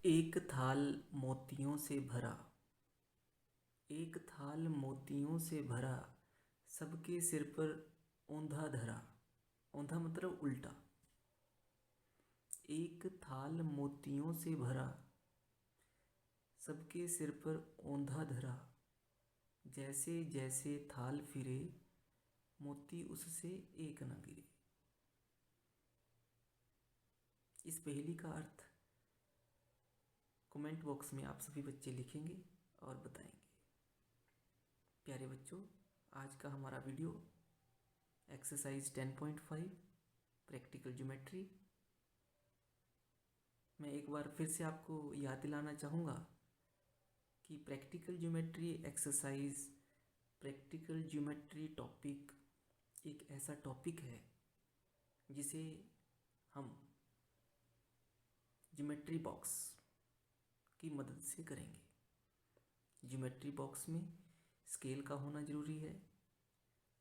एक थाल मोतियों से भरा, एक थाल मोतियों से भरा, सबके सिर पर औंधा धरा। औंधा मतलब उल्टा। एक थाल मोतियों से भरा, सबके सिर पर औंधा धरा। जैसे जैसे थाल फिरे, मोती उससे एक न गिरे। इस पहेली का अर्थ कमेंट बॉक्स में आप सभी बच्चे लिखेंगे और बताएंगे। प्यारे बच्चों, आज का हमारा वीडियो एक्सरसाइज 10.5 प्रैक्टिकल ज्योमेट्री। मैं एक बार फिर से आपको याद दिलाना चाहूँगा कि practical geometry exercise, practical geometry topic एक ऐसा टॉपिक है जिसे हम ज्योमेट्री बॉक्स की मदद से करेंगे। ज्योमेट्री बॉक्स में स्केल का होना ज़रूरी है,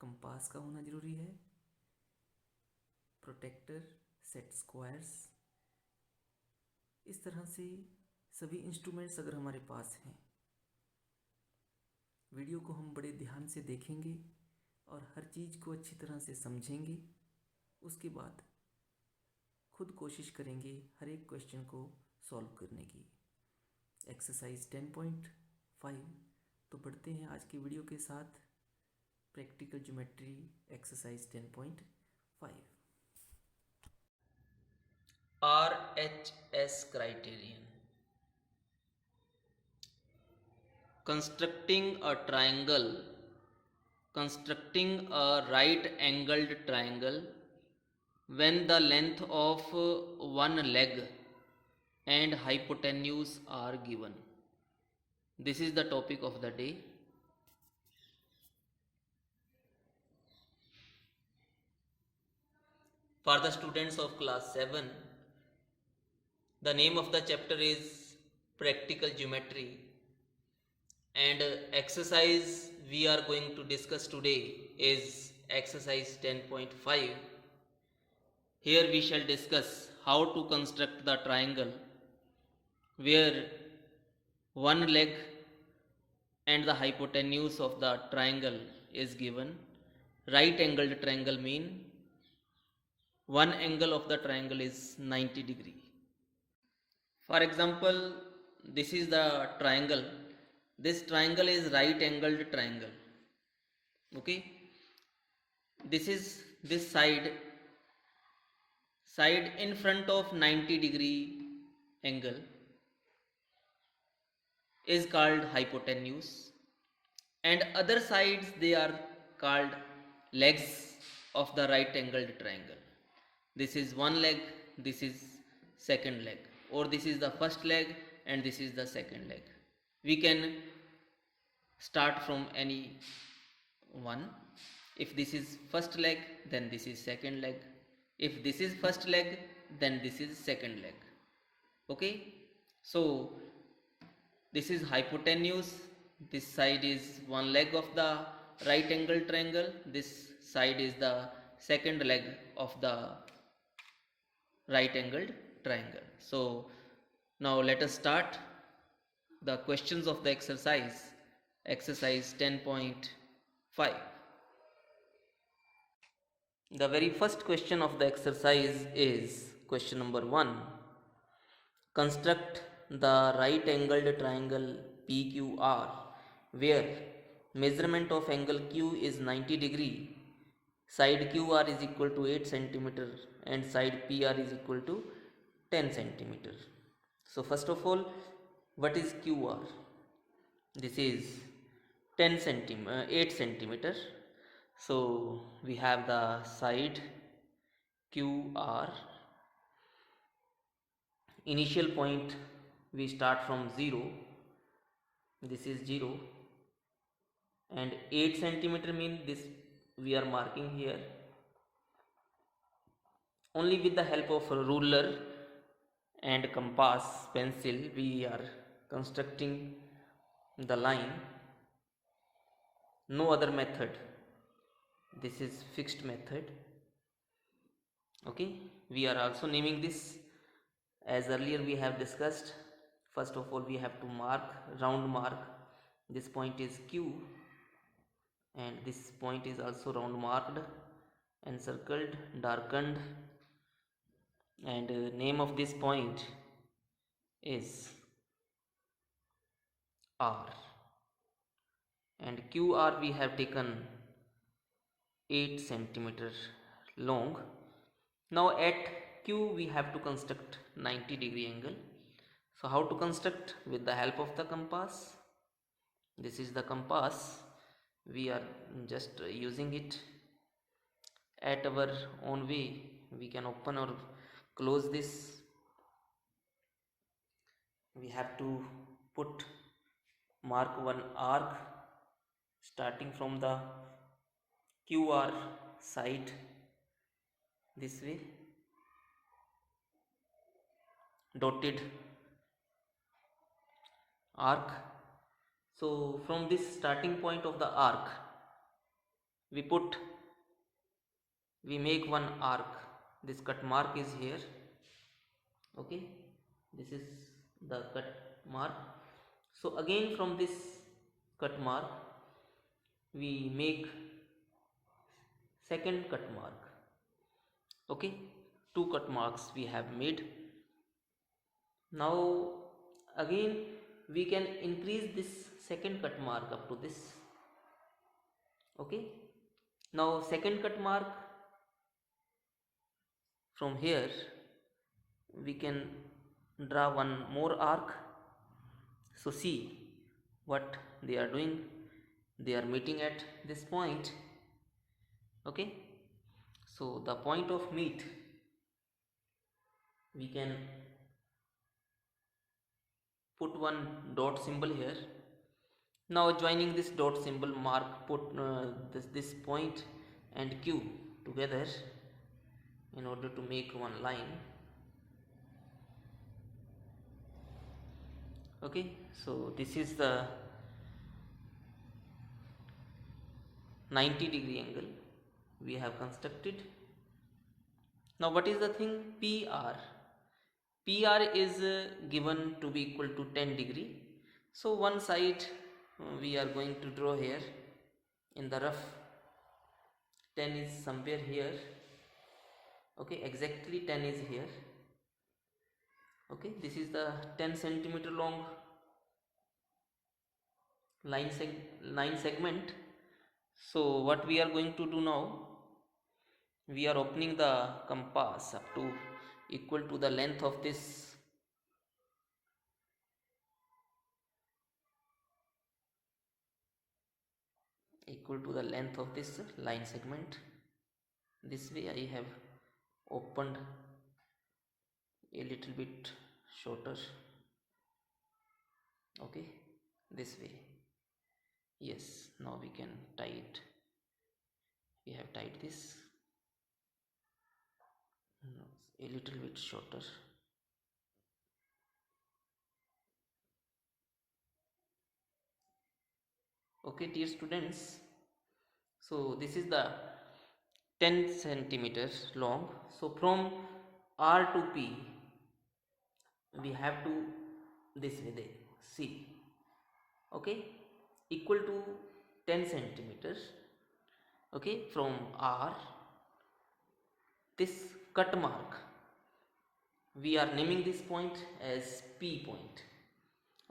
कंपास का होना ज़रूरी है, प्रोटेक्टर, सेट स्क्वायर्स, इस तरह से सभी इंस्ट्रूमेंट्स अगर हमारे पास हैं। वीडियो को हम बड़े ध्यान से देखेंगे और हर चीज़ को अच्छी तरह से समझेंगे। उसके बाद खुद कोशिश करेंगे हर एक क्वेश्चन को सॉल्व करने की। एक्सरसाइज 10.5। तो बढ़ते हैं आज की वीडियो के साथ practical geometry exercise 10.5। RHS criterion. Constructing a triangle, constructing a right angled triangle when the length of one leg and hypotenuse are given. This is the topic of the day. For the students of class 7, the name of the chapter is Practical Geometry, and exercise we are going to discuss today is exercise 10.5. Here we shall discuss how to construct the triangle where one leg and the hypotenuse of the triangle is given. Right angled triangle mean one angle of the triangle is 90 degree. For example, this is the triangle. This triangle is right angled triangle. Okay, this is this side in front of 90 degree angle is called hypotenuse, and other sides they are called legs of the right angled triangle. This is one leg, this is second leg, or this is the first leg and this is the second leg. We can start from any one. If this is first leg, then this is second leg. If this is first leg, then this is second leg. Okay, so this is hypotenuse. This side is one leg of the right angle triangle. This side is the second leg of the right angled triangle. So now let us start the questions of the exercise. Exercise 10.5. The very first question of the exercise is question number 1. Construct the right angled triangle PQR where measurement of angle Q is 90 degree, side QR is equal to 8 centimeter and side PR is equal to 10 centimeter. So first of all, what is QR? This is 8 centimeter. So we have the side QR. Initial point we start from 0. This is 0, and 8 centimeter means this we are marking here. Only with the help of a ruler and compass pencil we are constructing the line. No other method. This is fixed method. Okay, we are also naming this as earlier we have discussed. First of all, we have to mark, round mark. This point is Q, and this point is also round marked and circled, darkened, and name of this point is R, and QR we have taken 8 centimeter long. Now at Q we have to construct 90-degree angle. So how to construct? With the help of the compass. This is the compass, we are just using it at our own way. We can open or close this. We have to put mark one arc starting from the QR side this way, dotted arc. So from this starting point of the arc we make one arc. This cut mark is here. Okay, this is the cut mark. So again from this cut mark we make second cut mark. Okay, two cut marks we have made. Now again we can increase this second cut mark up to this. Okay, now second cut mark, from here we can draw one more arc. So see what they are doing, they are meeting at this point. Okay, so the point of meet we can put one dot symbol here. Now joining this dot symbol, mark, put this point and Q together in order to make one line. Okay, so this is the 90-degree angle we have constructed. Now what is the thing? PR. PR is given to be equal to 10 degree. So one side we are going to draw here in the rough. 10 is somewhere here. Okay, exactly 10 is here. Okay, this is the 10 centimeter long line segment. So what we are going to do now, we are opening the compass up to equal to the length of this line segment. This way I have opened a little bit shorter. Okay, this way. Yes, now we can tie it. We have tied this a little bit shorter. Okay, dear students, so this is the 10 centimeters long. So from R to P we have to this way, they see. Okay, equal to 10 centimeters. Okay, from R, this cut mark we are naming this point as P point.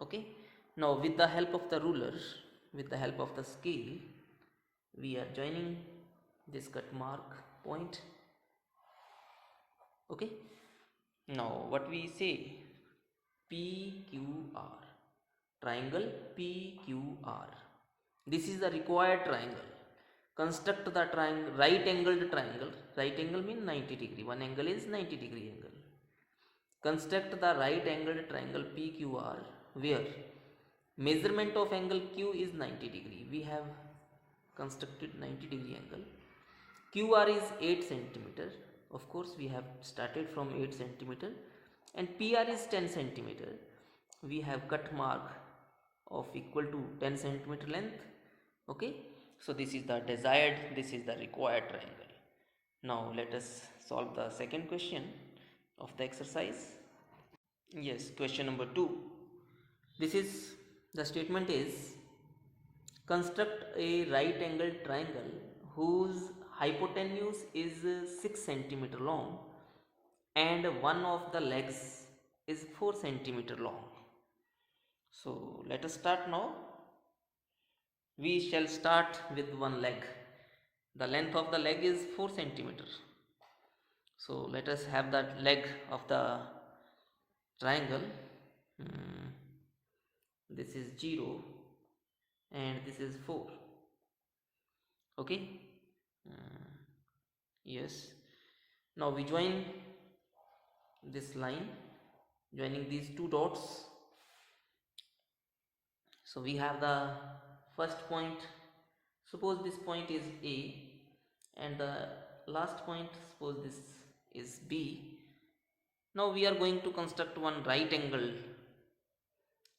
Okay, now with the help of the ruler, with the help of the scale, we are joining this cut mark point. Okay, now what we say, PQR, triangle PQR. This is the required triangle. Construct the triangle, right angled triangle. Right angle means 90 degree. One angle is 90 degree angle. Construct the right angled triangle PQR where measurement of angle Q is 90 degree. We have constructed 90 degree angle. QR is 8 centimeter. Of course, we have started from 8 centimeter, and PR is 10 centimeter. We have cut mark of equal to 10 centimeter length. Okay, so this is the desired, this is the required triangle. Now let us solve the second question of the exercise. Yes, question number 2. This is the statement is construct a right angled triangle whose hypotenuse is 6 centimeter long and one of the legs is 4 centimeter long. So let us start now. We shall start with one leg. The length of the leg is 4 centimeter. So let us have that leg of the triangle. This is 0 and this is 4. Okay. Yes. Now we join this line, joining these two dots. So we have the first point. Suppose this point is A and the last point, suppose this is B. Now we are going to construct one right angle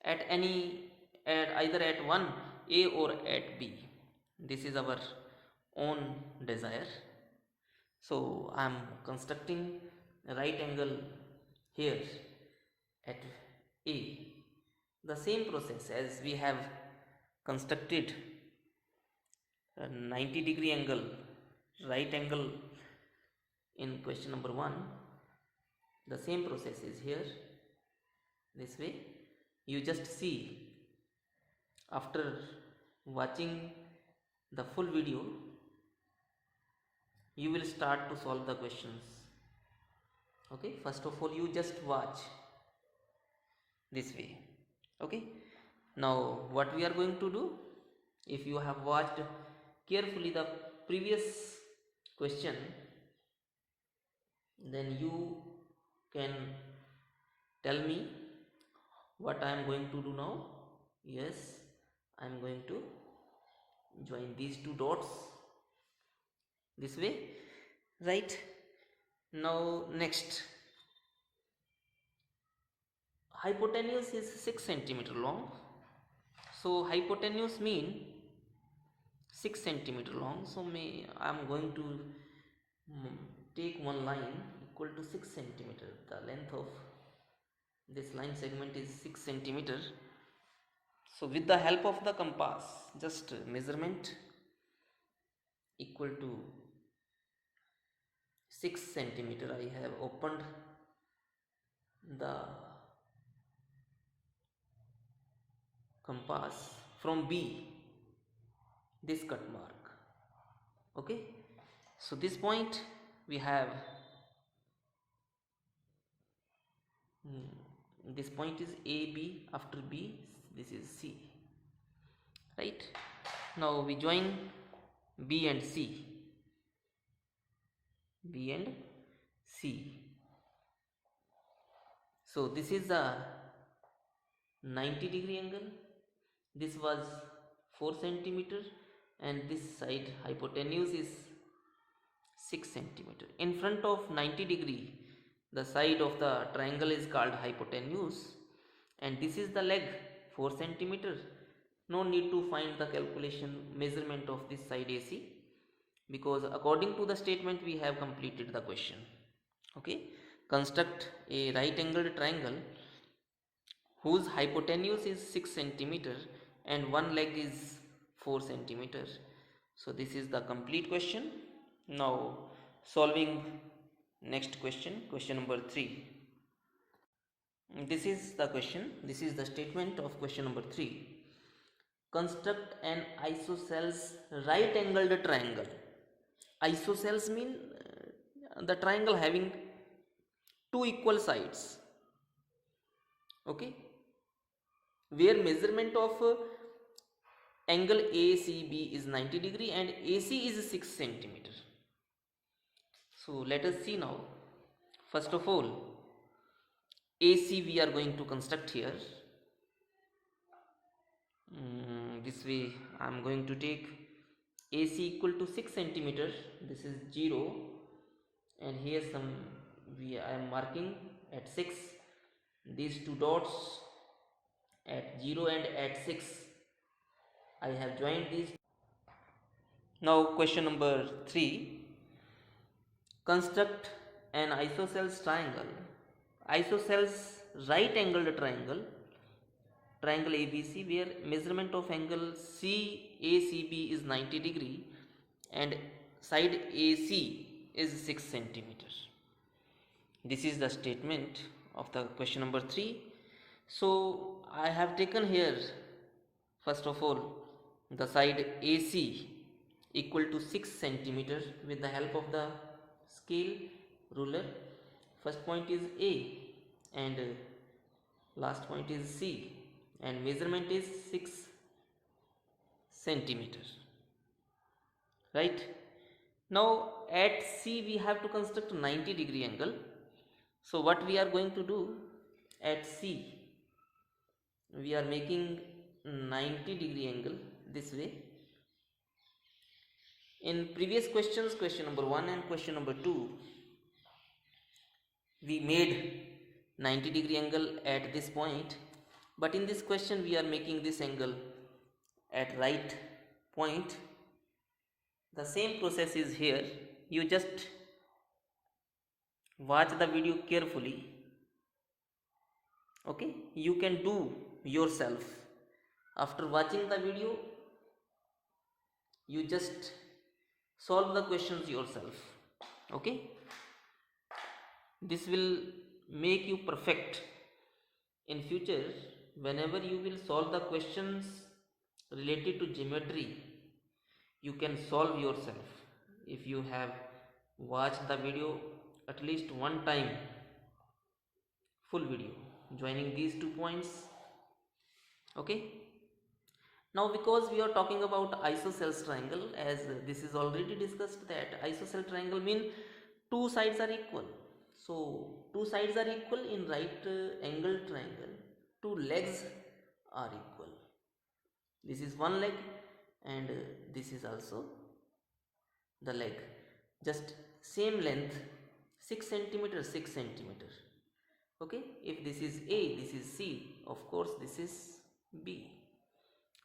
at either at 1A or at B. This is our own desire. So I am constructing a right angle here at A. The same process as we have constructed a 90-degree angle, right angle in question number 1. The same process is here. This way, you just see, after watching the full video, you will start to solve the questions. Okay, first of all you just watch this way. Okay, now what we are going to do, if you have watched carefully the previous question, then you can tell me what I am going to do now. Yes, I am going to join these two dots this way, right? Now next, hypotenuse is 6 centimeter long. So hypotenuse mean 6 centimeter long. So I am going to take one line equal to 6 centimeter. The length of this line segment is 6 centimeter. So with the help of the compass, just measurement equal to 6 centimeter, I have opened the compass from B, this cut mark. Okay, so this point we have, this point is AB, after B this is C, right? Now we join B and C, B and C. So this is a 90-degree angle. This was 4 centimeter and this side hypotenuse is 6 centimeter. In front of 90-degree, the side of the triangle is called hypotenuse, and this is the leg 4 centimeter. No need to find the calculation measurement of this side AC, because according to the statement we have completed the question. Okay, construct a right angled triangle whose hypotenuse is 6 centimeter and one leg is 4 centimeter. So this is the complete question. Now solving next question, question number 3. This is the question, this is the statement of question number 3. Construct an isosceles right angled triangle. Isosceles mean the triangle having two equal sides. Okay, where measurement of angle ACB is 90-degree and AC is 6 centimeter. So let us see now. First of all, AC we are going to construct here. This way I am going to take AC equal to 6 centimeter. This is 0 and here I am marking at 6. These two dots at 0 and at 6, I have joined these. Now question number 3. Construct an isosceles triangle, isosceles right angled triangle triangle ABC, where measurement of angle CACB is 90 degree and side AC is 6 centimeter. This is the statement of the question number 3. So I have taken here, first of all, the side AC equal to 6 centimeter with the help of the scale ruler. First point is A and last point is C, and measurement is 6 centimeter, right? Now at C we have to construct 90 degree angle. So what we are going to do at C, we are making 90 degree angle this way. In previous questions, question number 1 and question number 2, we made 90 degree angle at this point, but in this question we are making this angle at right point. The same process is here. You just watch the video carefully. Okay, you can do yourself. After watching the video, you just solve the questions yourself. Okay, this will make you perfect in future. Whenever you will solve the questions related to geometry, you can solve yourself if you have watched the video at least one time, full video, joining these 2 points. Okay, now because we are talking about isosceles triangle, as this is already discussed, that isosceles triangle mean two sides are equal. So two sides are equal in right angle triangle, two legs are equal. This is one leg and this is also the leg, just same length, 6 centimeter 6 centimeter. Okay, if this is A, this is C, of course this is B.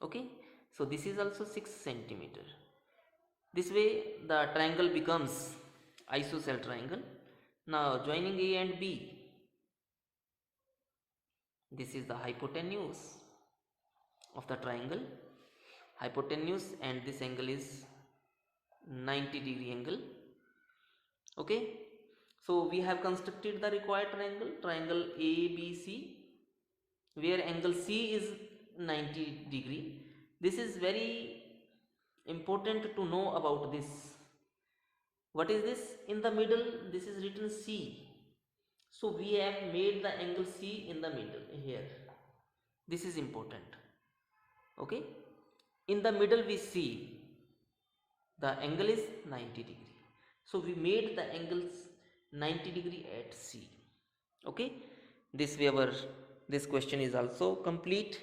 Okay, so this is also 6 centimeter. This way the triangle becomes isosceles triangle. Now joining A and B, this is the hypotenuse of the triangle, hypotenuse, and this angle is 90 degree angle. Okay, so we have constructed the required triangle, triangle ABC, where angle C is 90 degree. This is very important to know about this. What is this? In the middle, this is written C. So we have made the angle C in the middle here. This is important. Okay, in the middle we see the angle is 90 degree. So we made the angles 90 degree at C. Okay, this way this question is also complete.